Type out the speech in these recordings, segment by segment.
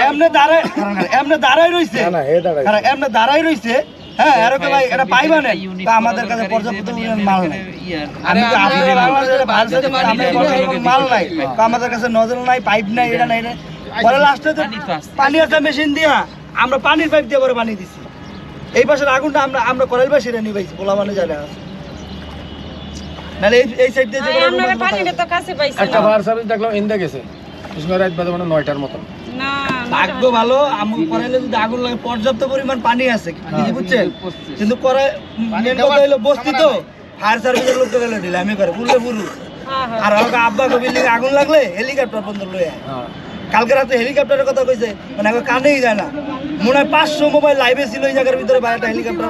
এমনে দাঁড়াই রইছে এমনে দাঁড়াই রইছে। হ্যাঁ এরকম ভাই এটা পাইবা না, আমাদের কাছে পর্যাপ্ত মাল নাই। মাল নাই, আমাদের কাছে নজল নাই, পাইপ নাই, এটা নাই। পরে লাস্টে তো পানি আসা মেশিন দিয়া আমরা পানির পাইপ দিয়ে পরে পানি দিছি। এই পাশের আগুনটা আমরা করাইল বা সেটা নিয়ে পাইছি, পোলা মানে জায়গা আছে। নাহলে এই সাইড দিয়ে একটা ফায়ার সার্ভিস দেখলাম ইন্দা গেছে রাত বাজে মানে 9টার মতো। ভাগ্য ভালো আমি করাইলে যদি আগুন লাগে পর্যাপ্ত পরিমাণ পানি আছে, বুঝছেন? কিন্তু করে মেন কথা হলো বস্তি তো ফায়ার সার্ভিসের লোক গেলে ঢিলে আমি করে পুরো পুরো। আর আমাকে আব্বা বিল্ডিং আগুন লাগলে হেলিকপ্টার পর্যন্ত লয়ে কালকে রাতে হেলিকপ্টারের কথা কইছে, মানে এখন কানেই যায় না। মনে হয় 500 মোবাইল লাইভে ছিল এই জায়গার ভিতরে, বাইরে হেলিকপ্টার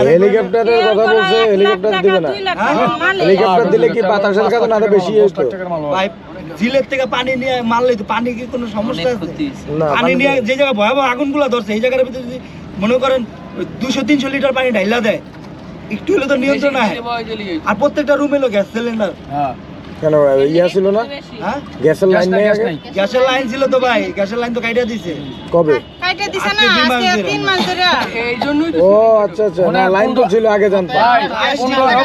হেলিকপ্টারের কথা বলছে, হেলিকপ্টার দিবে না। হেলিকপ্টার দিলে কি বাতাসের কাছে না বেশি ঝিলের থেকে পানি নিয়ে মারলে তো পানি কি কোনো সমস্যা আছে? পানি নিয়ে যে জায়গায় ভয়াবহ আগুনগুলো ধরছে এই জায়গার ভিতরে যদি মনে করেন 200-300 লিটার পানি ঢাইলা দেয়, একটু হলে তো নিয়ন্ত্রণ হয়। আর প্রত্যেকটা রুমে এলো গ্যাস সিলিন্ডার। কেন ইয়া ছিল না? হ্যাঁ গ্যাসের লাইন নেই আগে? গ্যাসের লাইন ছিল তো ভাই, গ্যাসের লাইন তো কাইটা দিছে। কবে কাইটা দিছে না? আজকে 3 মাস ধরে। এইজন্যই তো। ও আচ্ছা আচ্ছা, না লাইন তো ছিল আগে জানতাম।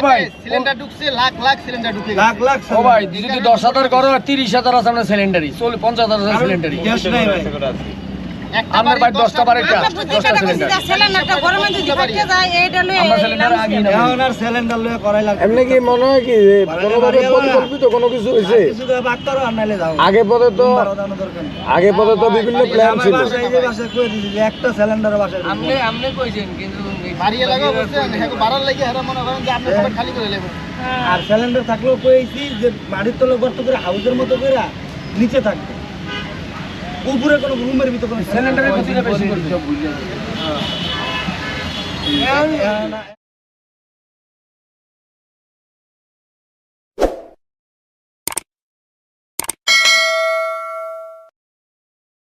ভাই সিলিন্ডার ঢুকছে, লাখ সিলিন্ডার ঢুকে লাখ। ও ভাই যদি 10,000 করো 30,000 আছে আমরা সিলিন্ডারই 50,000 আছে সিলিন্ডারই। গ্যাস নাই ভাই। আমার ভাই 10টা বারে একটা 10টা সিলিন্ডার। সিলিন্ডারটা গরমে যদি ফাটে যায় এইটা লয়ে আমরা সিলিন্ডার আগে না। এখন আর সিলিন্ডার লয়ে করাই লাগে। এমনি কি মনে হয় কি যে কোনোভাবে পরিকল্পিত কোনো কিছু হইছে? কিছু তো বাক করো আর নাইলে যাও। আগে পরে তো বিভিন্ন প্ল্যান ছিল। এই যে বাসায় কই দিছি যে একটা সিলিন্ডারের বাসায় আমনে কইছেন কিন্তু বাড়ি লাগা বলছে দেখো বাড়ার লাগি এরা মনে করেন যে আপনি সব খালি করে নেবেন। আর সিলিন্ডার থাকলেও কইছি যে বাড়ির তলে গর্ত করে হাউসের মতো করে নিচে থাকবে, উপরে কোনো রুমের ভিতরে কোনো সিলিন্ডারের গতিটা বেশি করবে।